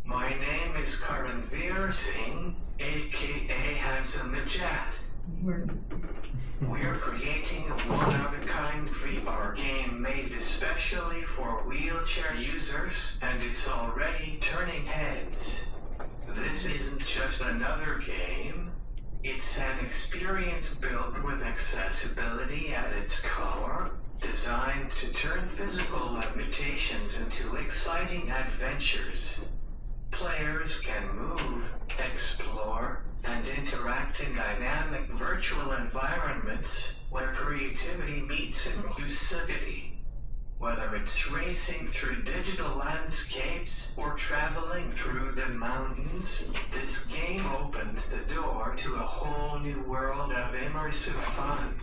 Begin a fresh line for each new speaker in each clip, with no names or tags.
My name is Karanveer Singh, aka Handsome Najat. We're creating a one-of-a-kind VR game made especially for wheelchair users, and it's already turning heads. This isn't just another game. It's an experience built with accessibility at its core, designed to turn physical limitations into exciting adventures. Players can move, explore, and interact in dynamic virtual environments where creativity meets inclusivity. Whether it's racing through digital landscapes or traveling through the mountains, this game opens the door to a whole new world of immersive fun.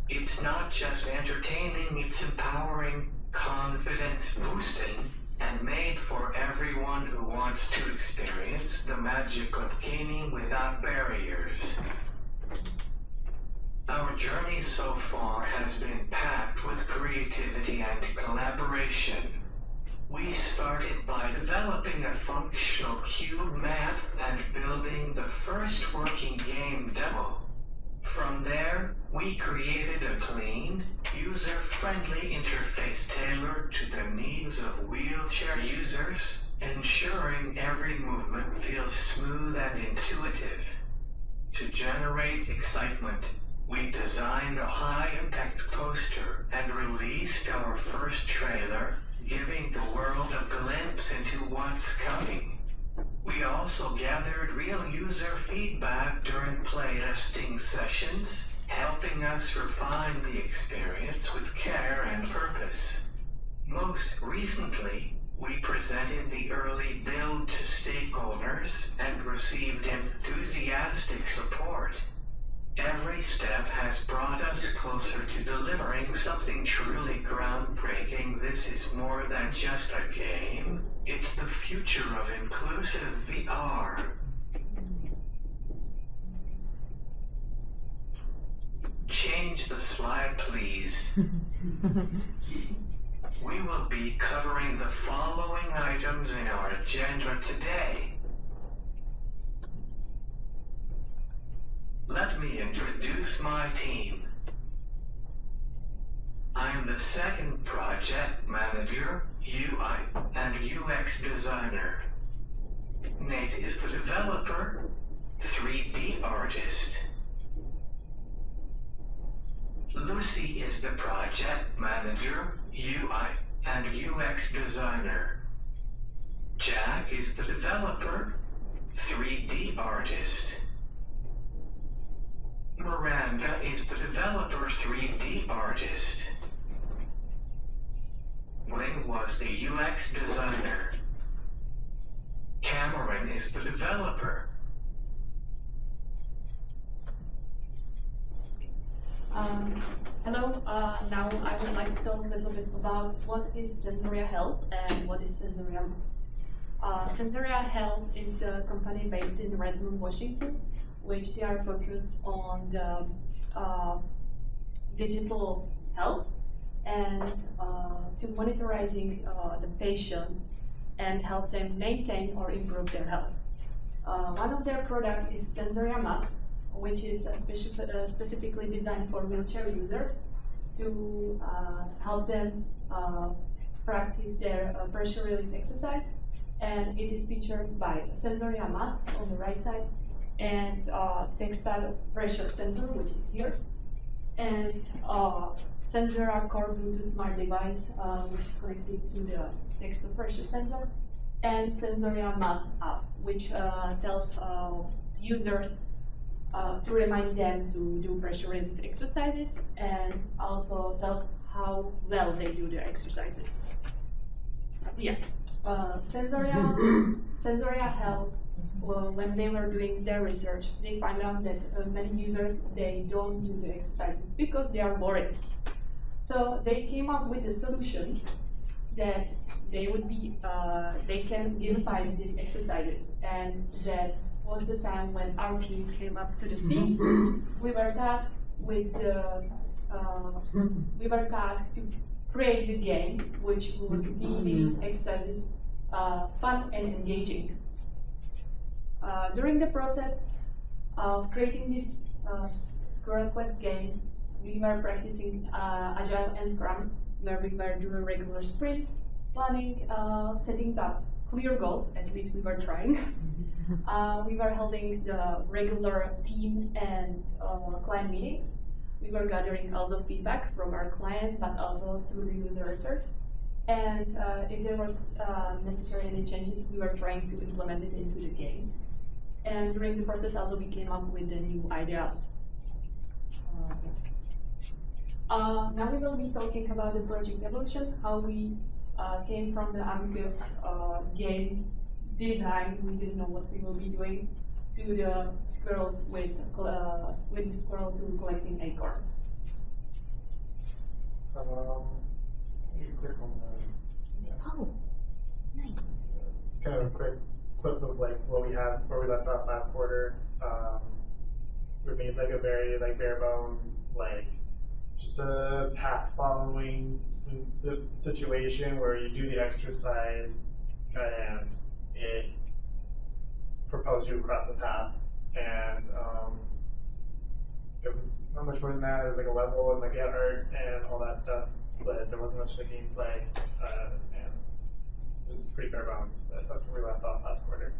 It's not just entertaining, it's empowering, confidence boosting, and made for everyone who wants to experience the magic of gaming without barriers. Our journey so far has been packed with creativity and collaboration. We started by developing a functional cube map and building the first working game demo. From there, we created a clean, user-friendly interface tailored to the needs of wheelchair users, ensuring every movement feels smooth and intuitive. To generate excitement, we designed a high-impact poster and released our first trailer, giving the world a glimpse into what's coming. We also gathered real user feedback during playtesting sessions, helping us refine the experience with care and purpose. Most recently, we presented the early build to stakeholders and received enthusiastic support. Every step has brought us closer to delivering something truly groundbreaking. This is more than just a game. It's the future of inclusive VR. Change the slide, please. We will be covering the following items in our agenda today. Let me introduce my team. I'm the second project manager, UI and UX designer. Nate is the developer, 3D artist. Lucie is the project manager, UI and UX designer. Jack is the developer, 3D artist. Miranda is the developer, 3D artist. Gwen was the UX designer. Cameron is the developer.
Hello, now I would like to talk a little bit about what is Sensoria Health and what is Sensoria Mat. Sensoria Health is the company based in Redmond, Washington, which they are focused on the digital health and to monitoring the patient and help them maintain or improve their health. One of their products is Sensoria Mat, which is specifically designed for wheelchair users to help them practice their pressure relief exercise. And it is featured by Sensoria Mat on the right side and textile pressure sensor, which is here, and Sensoria core Bluetooth smart device, which is connected to the textile pressure sensor, and Sensoria Mat app, which tells users to remind them to do pressure relief exercises and also tells how well they do the exercises. Yeah, Sensoria Health, when they were doing their research, they found out that many users, they don't do the exercises because they are bored. So they came up with a solution that they would be, they can gamify these exercises, and that was the time when our team came up to the scene. We were tasked with the, we were tasked to create the game, which would be these exercises fun and engaging. During the process of creating this Squirrel Quest game, we were practicing Agile and Scrum, where we were doing regular sprint planning, setting up clear goals, at least we were trying. We were holding the regular team and client meetings. We were gathering also feedback from our client, but also through the user research. And if there was necessary any changes, we were trying to implement it into the game. And during the process also we came up with the new ideas. Now we will be talking about the project evolution, how we came from the ambiguous game design, we didn't know what we will be doing, to the squirrel with the squirrel to collecting acorns.
You click on the. Yeah.
Oh, nice.
It's kind of a quick clip of like what we had, where we left off last quarter. We made like a very like bare bones, like just a path following situation where you do the exercise and it propels you across the path. And it was not much more than that. It was like a level and like art and all that stuff, but there wasn't much of the gameplay, and it was pretty bare bones. But that's where we left off last quarter.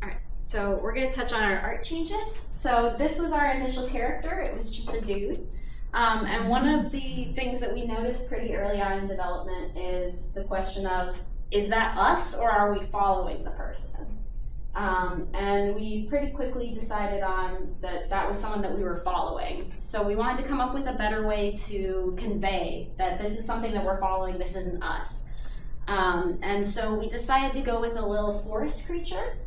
Alright, so we're going to touch on our art changes. So this was our initial character. It was just a dude. And one of the things that we noticed pretty early on in development is the question of, is that us or are we following the person? And we pretty quickly decided on that was someone that we were following. So we wanted to come up with a better way to convey that this is something that we're following, this isn't us. And so we decided to go with a little forest creature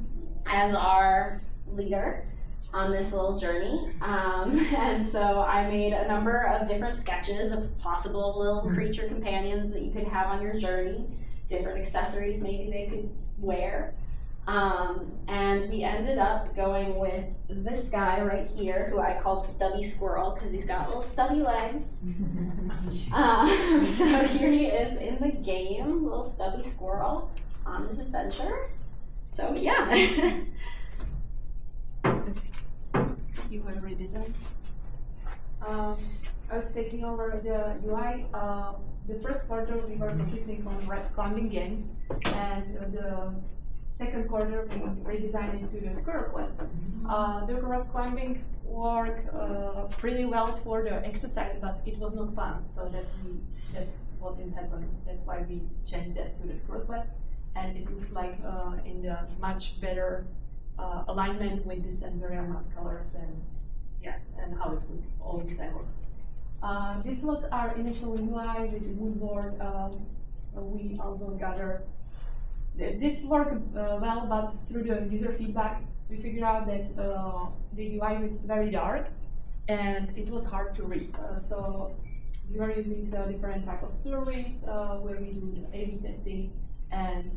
as our leader on this little journey. And so I made a number of different sketches of possible little creature companions that you could have on your journey, different accessories maybe they could wear. And we ended up going with this guy right here, who I called Stubby Squirrel because he's got little stubby legs. So here he is in the game, little Stubby Squirrel on this adventure. So yeah.
You were redesigned. I was taking over the UI. The first quarter we were focusing on climbing game, and the second quarter we redesigned it to the Squirrel Quest. The rock climbing worked pretty well for the exercise, but it was not fun. So that's what didn't happen. That's why we changed that to the Squirrel Quest, and it looks like in the much better alignment with the Sensoria Mat colors and how it would all design work. This was our initial UI with the mood board. We also gathered. This worked well, but through the user feedback, we figured out that the UI was very dark and it was hard to read. So we were using the different type of surveys where we do the A/B testing and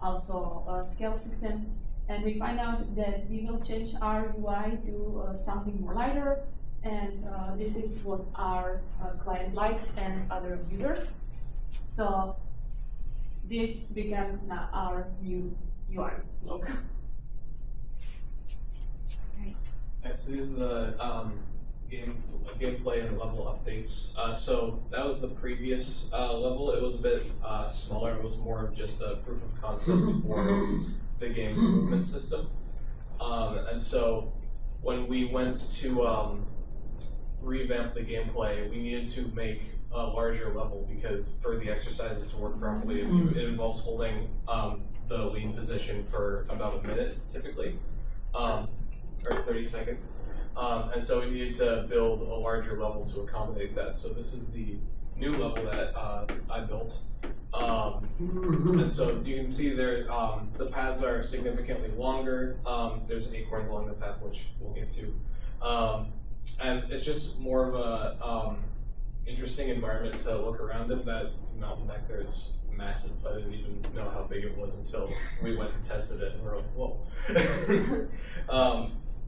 also a scale system. And we find out that we will change our UI to something more lighter, and this is what our client likes and other users. So this became our new UI look.
Okay, so these are the gameplay and level updates. So that was the previous level. It was a bit smaller. It was more of just a proof of concept for the game's movement system. And so when we went to revamp the gameplay, we needed to make a larger level because for the exercises to work properly, it involves holding the lean position for about a minute typically, or 30 seconds. And so we needed to build a larger level to accommodate that. So this is the new level that I built. And so you can see there, the paths are significantly longer. There's acorns along the path, which we'll get to. And it's just more of a interesting environment to look around in. That mountain back there is massive. I didn't even know how big it was until we went and tested it, and we're like, whoa.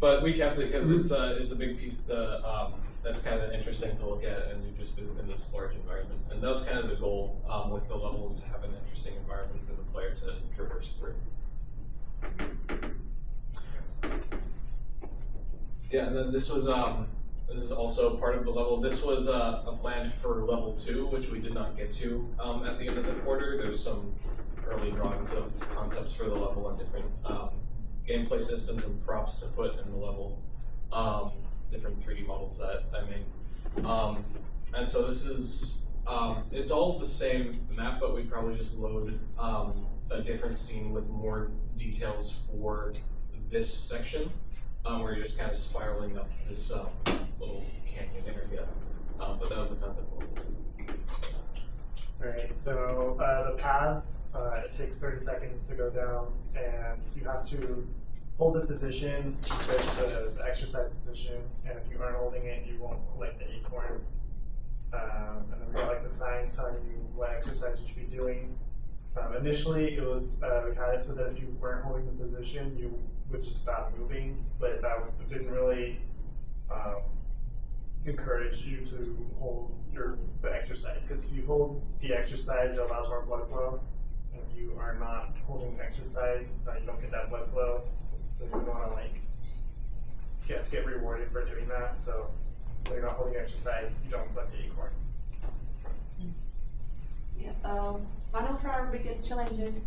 but we kept it because it's a big piece to that's kind of interesting to look at, and you've just been in this large environment. And that was kind of the goal with the levels, have an interesting environment for the player to traverse through. Yeah, and then this was this is also part of the level. This was a plan for level 2, which we did not get to at the end of the quarter. There's some early drawings of concepts for the level and different gameplay systems and props to put in the level. Different 3D models that I made. And so this is, it's all the same map, but we probably just load a different scene with more details for this section, where you're just kind of spiraling up this little canyon area. But that was the concept of it.
Alright, so the paths, it takes 30 seconds to go down, and you have to hold the position, the exercise position, and if you aren't holding it, you won't collect the acorns. And then we got like the signs telling you what exercise you should be doing. Initially, it was we had it so that if you weren't holding the position, you would just stop moving, but that didn't really encourage you to hold the exercise, because if you hold the exercise, it allows more blood flow. And if you are not holding the exercise, you don't get that blood flow. So you want to like get rewarded for doing that. So when you're not holding exercise, you don't collect the acorns.
Yeah, one of our biggest challenges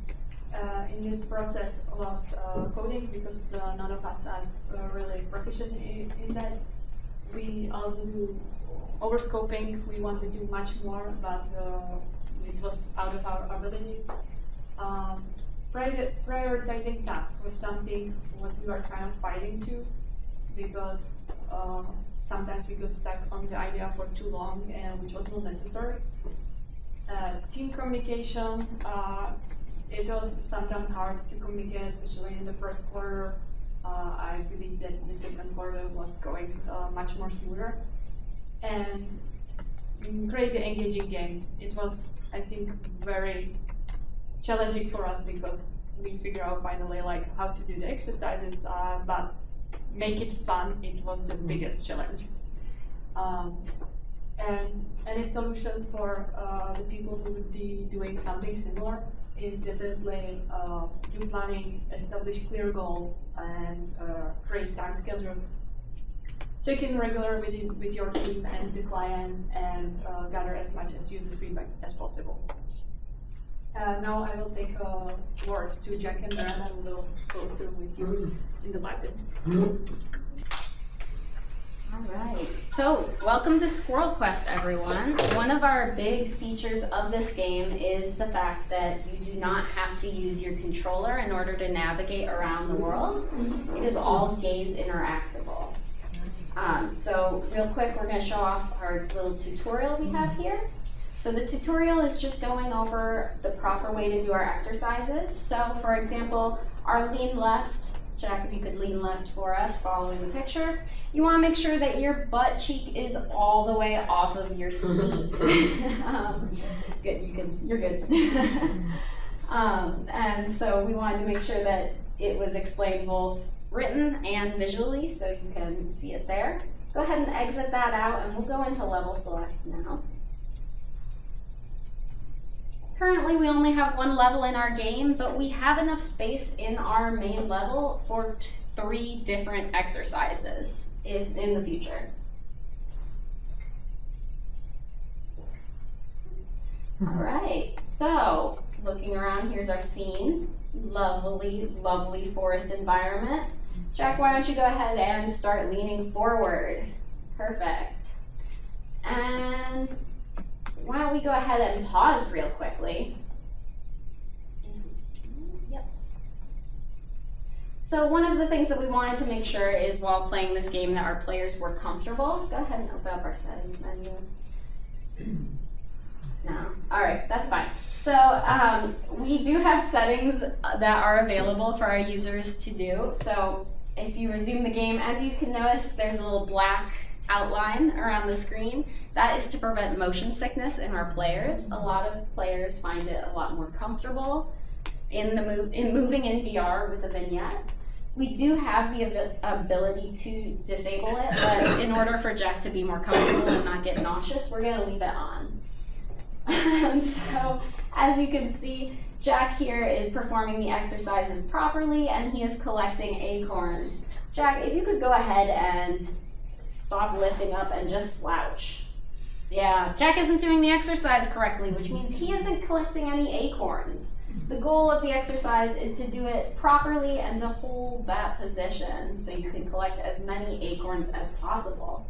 in this process was coding, because none of us are really proficient in that. We also do overscoping. We want to do much more, but it was out of our ability. Prioritizing tasks was something what we were kind of fighting to, because sometimes we got stuck on the idea for too long, and which was not necessary. Team communication, it was sometimes hard to communicate, especially in the first quarter. I believe that the second quarter was going much more smoother. And create the engaging game. It was, I think, very challenging for us, because we figured out finally like how to do the exercises, but make it fun, it was the biggest challenge. And any solutions for the people who would be doing something similar is definitely do planning, establish clear goals, and create time schedules. Check in regularly with your team and the client, and gather as much as user feedback as possible. Now I will take a word to Jack and Miranda, and we'll go through with you in the live demo.
All right, so welcome to Squirrel Quest, everyone. One of our big features of this game is the fact that you do not have to use your controller in order to navigate around the world. It is all gaze interactable. So real quick, we're going to show off our little tutorial we have here. So the tutorial is just going over the proper way to do our exercises. So for example, our lean left, Jack, if you could lean left for us, following the picture. You want to make sure that your butt cheek is all the way off of your seat. Good, you're good. And so we wanted to make sure that it was explained both written and visually, so you can see it there. Go ahead and exit that out, and we'll go into level select now. Currently, we only have one level in our game, but we have enough space in our main level for 3 different exercises in the future. All right, so looking around, here's our scene. Lovely, lovely forest environment. Jack, why don't you go ahead and start leaning forward? Perfect. And why don't we go ahead and pause real quickly. Yep. So one of the things that we wanted to make sure is while playing this game that our players were comfortable. Go ahead and open up our settings menu. No. All right, that's fine. So we do have settings that are available for our users to do. So if you resume the game, as you can notice, there's a little black outline around the screen. That is to prevent motion sickness in our players. A lot of players find it a lot more comfortable in moving in VR with a vignette. We do have the ability to disable it, but in order for Jack to be more comfortable and not get nauseous, we're gonna leave it on. So, as you can see, Jack here is performing the exercises properly and he is collecting acorns. Jack, if you could go ahead and stop lifting up and just slouch. Yeah, Jack isn't doing the exercise correctly, which means he isn't collecting any acorns. The goal of the exercise is to do it properly and to hold that position so you can collect as many acorns as possible.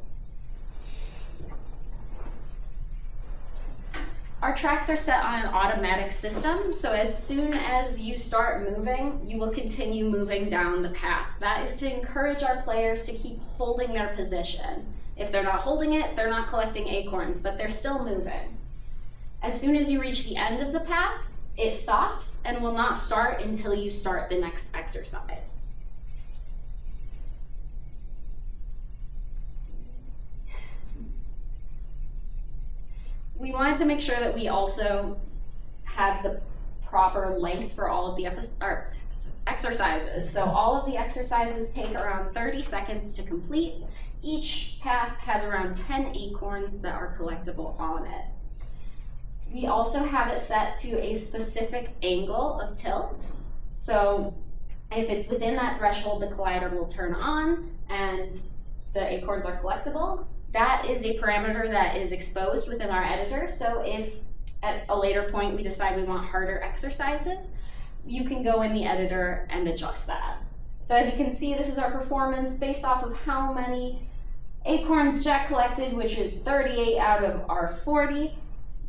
Our tracks are set on an automatic system, so as soon as you start moving, you will continue moving down the path. That is to encourage our players to keep holding their position. If they're not holding it, they're not collecting acorns, but they're still moving. As soon as you reach the end of the path, it stops and will not start until you start the next exercise. We wanted to make sure that we also had the proper length for all of the exercises. So all of the exercises take around 30 seconds to complete. Each path has around 10 acorns that are collectible on it. We also have it set to a specific angle of tilt. So if it's within that threshold, the collider will turn on and the acorns are collectible. That is a parameter that is exposed within our editor. So if at a later point we decide we want harder exercises, you can go in the editor and adjust that. So as you can see, this is our performance based off of how many acorns Jack collected, which is 38 out of our 40.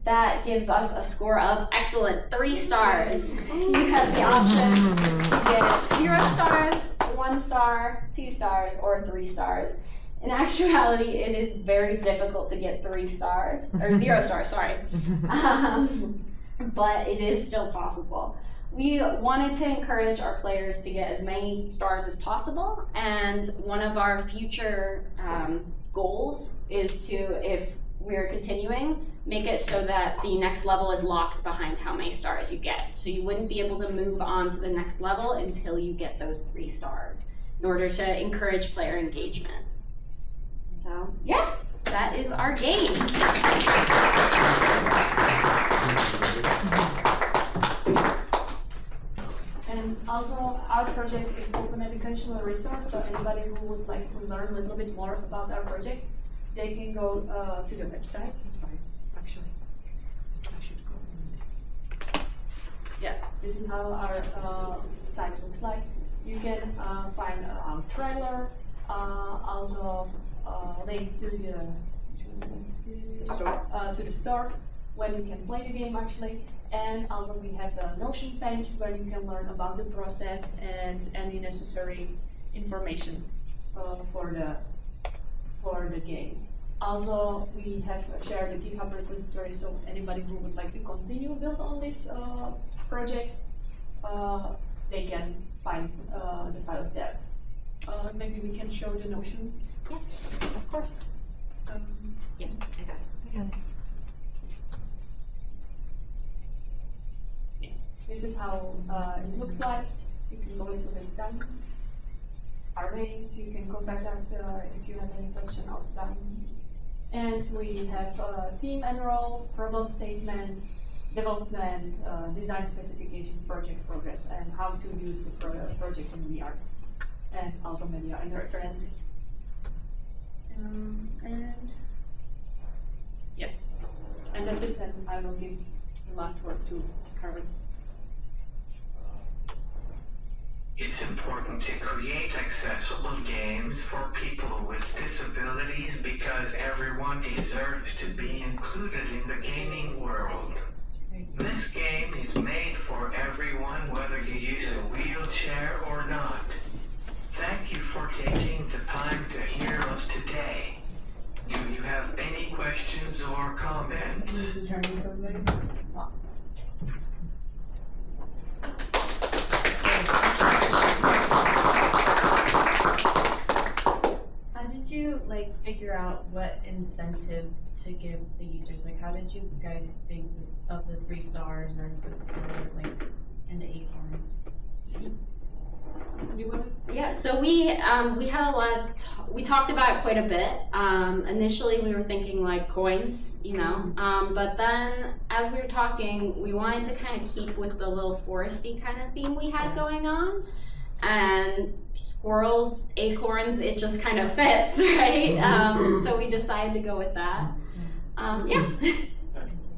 That gives us a score of excellent, 3 stars. You have the option to get 0 stars, 1 star, 2 stars, or 3 stars. In actuality, it is very difficult to get 3 stars, or 0 stars, sorry. But it is still possible. We wanted to encourage our players to get as many stars as possible, and one of our future goals is to, if we're continuing, make it so that the next level is locked behind how many stars you get. So you wouldn't be able to move on to the next level until you get those 3 stars in order to encourage player engagement. So yeah, that is our game.
And also, our project is open educational resource, so anybody who would like to learn a little bit more about our project, they can go to the website. Actually, I should go. Yeah, this is how our site looks like. You can find our trailer, also link to the store where you can play the game actually. And also we have the Notion page where you can learn about the process and any necessary information for the game. Also, we have shared the GitHub repository, so anybody who would like to continue build on this project, they can find the files there. Maybe we can show the Notion.
Yes, of course. Yeah, I got it.
This is how it looks like. You can go into the down. Our names, you can contact us if you have any question also down. And we have team and roles, problem statement, development, design specification, project progress, and how to use the project in VR. And also media and references. And yeah, and that's it. Then I will give the last word to Karanveer.
It's important to create accessible games for people with disabilities because everyone deserves to be included in the gaming world. This game is made for everyone, whether you use a wheelchair or not. Thank you for taking the time to hear us today. Do you have any questions or comments?
How did you figure out what incentive to give the users? How did you guys think of the 3 stars or the score and the acorns?
Do you want to?
Yeah, so we had a lot. We talked about it quite a bit. Initially, we were thinking like coins, you know, but then as we were talking, we wanted to kind of keep with the little foresty kind of theme we had going on, and squirrels, acorns, it just kind of fits, right? So we decided to go with that. Yeah.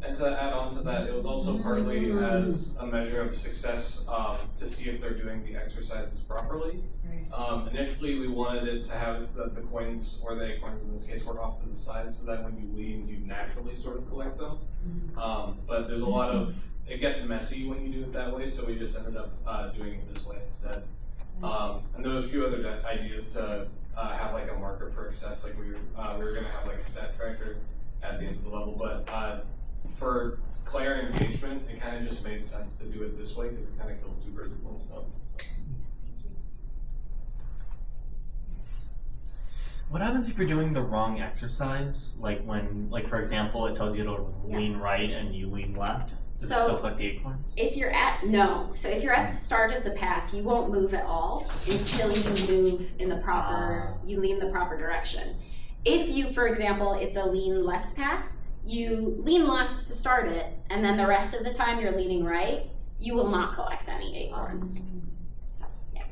And to add on to that, it was also partly as a measure of success to see if they're doing the exercises properly.
Right.
Initially, we wanted it to have it so that the coins, or the acorns in this case, were off to the side so that when you lean, you naturally sort of collect them. But there's a lot of, it gets messy when you do it that way, so we just ended up doing it this way instead. And there was a few other ideas to have like a marker for success, like we were going to have like a stat tracker at the end of the level, but for player engagement, it kind of just made sense to do it this way because it kind of kills two birds with one stone. So.
What happens if you're doing the wrong exercise? Like when, like for example, it tells you to lean right and you lean left? Does it still collect the acorns?
If you're at, no. So if you're at the start of the path, you won't move at all until you move in the proper, you lean the proper direction. If you, for example, it's a lean left path, you lean left to start it, and then the rest of the time you're leaning right, you will not collect any acorns. So, yeah.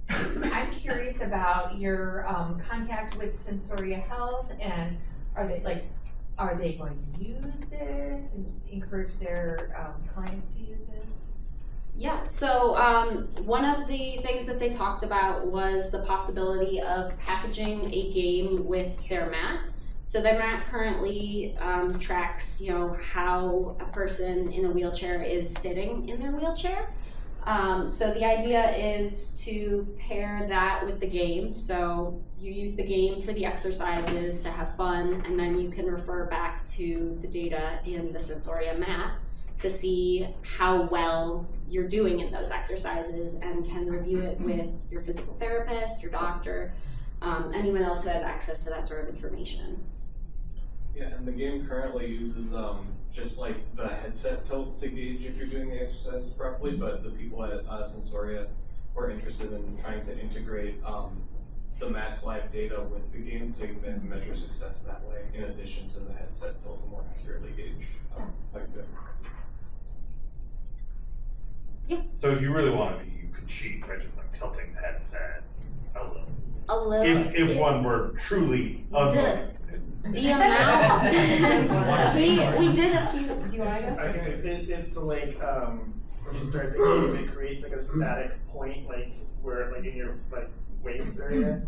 I'm curious about your contact with Sensoria Health, and are they going to use this and encourage their clients to use this?
Yeah, so one of the things that they talked about was the possibility of packaging a game with their mat. So their mat currently tracks, you know, how a person in a wheelchair is sitting in their wheelchair. So the idea is to pair that with the game. So you use the game for the exercises to have fun, and then you can refer back to the data in the Sensoria Mat to see how well you're doing in those exercises, and can review it with your physical therapist, your doctor, anyone else who has access to that sort of information.
Yeah, and the game currently uses just like the headset tilt to gauge if you're doing the exercises properly, but the people at Sensoria were interested in trying to integrate the Mat's live data with the game to then measure success that way, in addition to the headset tilt to more accurately gauge how you're doing.
Yes.
So if you really want to be, you could cheat by just like tilting the headset a little.
A little.
If one were truly unlimited.
The amount. we did a few. Do you want to go?
It's like when you start the game, it creates like a static point, like where like in your like waist area,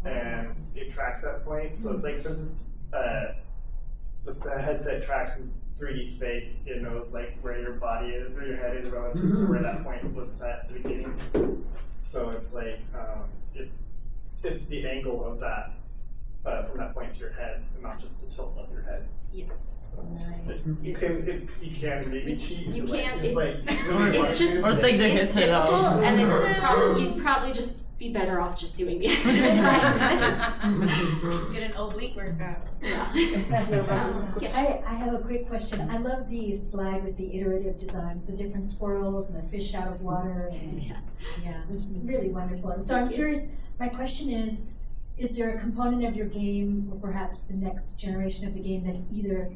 and it tracks that point. So it's like, for instance, the headset tracks in 3D space. It knows like where your body is, where your head is relative to where that point was set at the beginning. So it's like it's the angle of that from that point to your head, and not just the tilt of your head.
Yeah.
So
Nice.
you can maybe cheat.
You
like,
can't.
Just like
It's just.
Or take the
It's
headset
difficult,
out.
and you'd probably just be better off just doing the exercises.
Get an oblique workout.
Yeah. Yes.
I have a quick question. I love the slide with the iterative designs, the different squirrels and the fish out of water. And
Yeah.
it was really wonderful. And so I'm curious, my question is there a component of your game, or perhaps the next generation of the game, that's either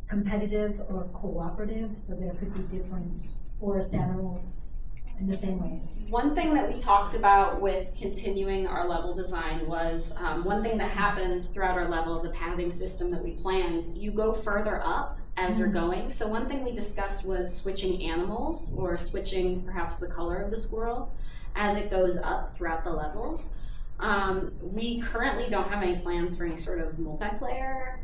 competitive or cooperative, so there could be different forest animals in the same way?
One thing that we talked about with continuing our level design was one thing that happens throughout our level, the pathing system that we planned, you go further up as you're going. So one thing we discussed was switching animals, or switching perhaps the color of the squirrel as it goes up throughout the levels. We currently don't have any plans for any sort of multiplayer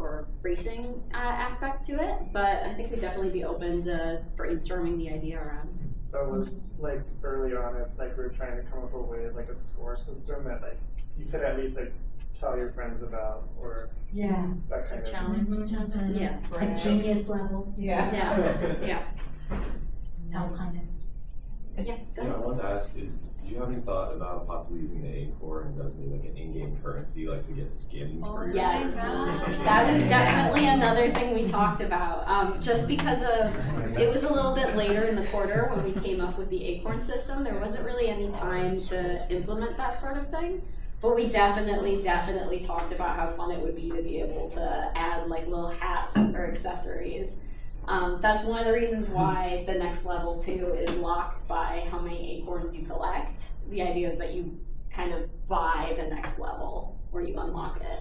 or racing aspect to it, but I think we'd definitely be open to brainstorming the idea around it.
That was like early on. It's like we were trying to come up with like a score system that like you could at least like tell your friends about, or
Yeah.
that kind of
Challenge each other.
Yeah.
Like genius level.
Yeah.
Yeah. Yeah.
Alpinist.
Yeah, go
Yeah, I
ahead.
wanted to ask, did you have any thought about possibly using the acorns as maybe like an in-game currency, like to get skins for your?
Yes,
Okay.
that was definitely another thing we talked about. Just because it was a little bit later in the quarter when we came up with the acorn system, there wasn't really any time to implement that sort of thing. But we definitely talked about how fun it would be to be able to add like little hats or accessories. That's one of the reasons why the next level 2 is locked by how many acorns you collect. The idea is that you kind of buy the next level where you unlock it.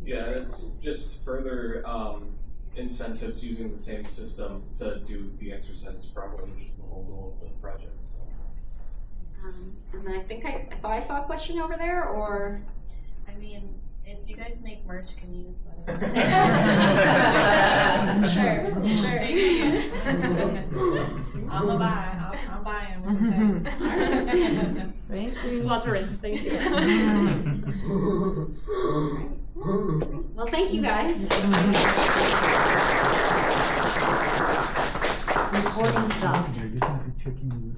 Yeah, it's just further incentives using the same system to do the exercises properly, which is the whole goal of the project. So.
And then I think I thought I saw a question over there, or?
I mean, if you guys make merch, can you just let us know?
Sure.
Thank you. I'm gonna buy. I'm buying. What you say?
Thank you. It's flattering. Thank you.
Well, thank you guys.
Recording stopped.